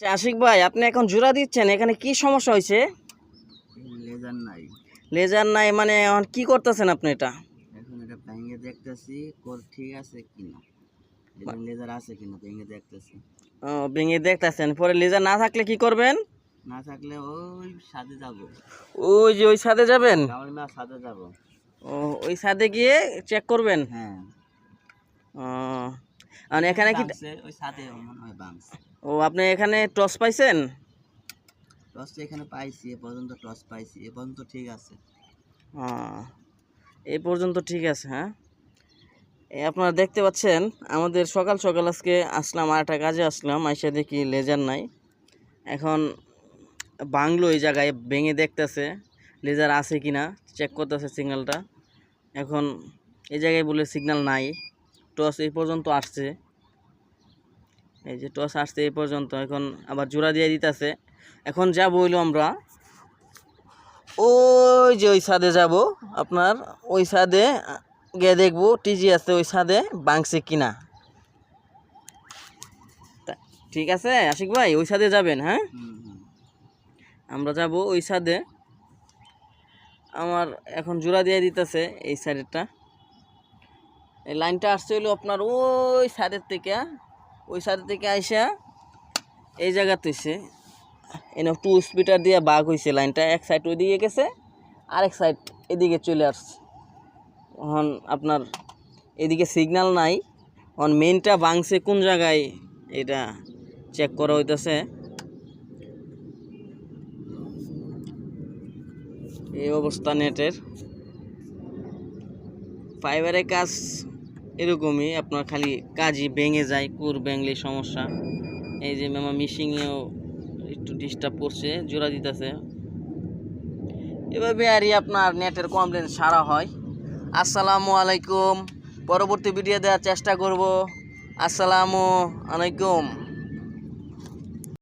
আচ্ছা আশিক ভাই, আপনি এখন জোড়া দিচ্ছেন, এখানে কি সমস্যা হয়েছে? লেজার নাই। লেজার নাই মানে এখন কি করতেছেন আপনি এটা? এখন এটা ভেঙে দেখতেছি ঠিক আছে কিনা, লেজার আছে কিনা ভেঙে দেখতেছি। ও, ভেঙে দেখতেছেন, পরে লেজার না থাকলে কি করবেন? না থাকলে ওই ছাদে যাব। ওই যে ওই ছাদে যাবেন? আমার না ছাদে যাব। ও, ওই ছাদে গিয়ে চেক করবেন? হ্যাঁ। ও, আর এখানে কি ওই ছাদে মনে হয় বাংছে। ও, আপনি এখানে টস পাইছেন? টস এখানে পাইছি, এ পর্যন্ত টস পাইছি, এ পর্যন্ত ঠিক আছে। ও, এই পর্যন্ত ঠিক আছে। হ্যাঁ, এই আপনারা দেখতে পাচ্ছেন, আমাদের সকাল সকাল আজকে আসলাম, আর একটা কাজে আসলাম, আইসা দেখি লেজার নাই। এখন বাংলো এই জায়গায় ভেঙে দেখতেছে লেজার আছে কিনা, চেক করতেছে সিগন্যালটা। এখন এই জায়গায় বলে সিগন্যাল নাই, টস এই পর্যন্ত আসছে, এই যে টস আসছে এই পর্যন্ত, এখন আবার জোড়া দিয়ে দিতেছে। এখন যাব হইলো আমরা ওই যে ওই ছাদে যাব, আপনার ওই ছাদে গিয়ে দেখবো টিজি আছে ওই ছাদে বাংছে কিনা। ঠিক আছে আশিক ভাই, ওই ছাদে যাবেন? হ্যাঁ, আমরা যাব ওই ছাদে। আমার এখন জোড়া দিয়ে দিতেছে এই সাইডেরটা, এই লাইনটা আসছে হইলো আপনার ওই সাইডের থেকে আইসা এই জায়গাতে হইছে, এনে 2 স্পিটার দিয়ে বাঘ হয়েছে লাইনটা, এক সাইড ওইদিকে গেছে, আরেক সাইড এদিকে চলে আসছে। এখন আপনার এদিকে সিগন্যাল নাই, এখন মেইনটা ভাঙছে কোন জায়গায় এটা চেক করা হইতেছে। এই অবস্থা নেটের, ফাইবারের কাজ এরকমই, আপনার খালি কাজই ভেঙে যায়, কুর ভেঙলে সমস্যা। এই যে আমার মিশিংয়েও একটু ডিস্টার্ব করছে, জোড়া দিতেছে। এভাবে আরই আপনার নেটের কমপ্লেন সারা হয়। আসসালামু আলাইকুম, পরবর্তী ভিডিও দেওয়ার চেষ্টা করব। আসসালামু আলাইকুম।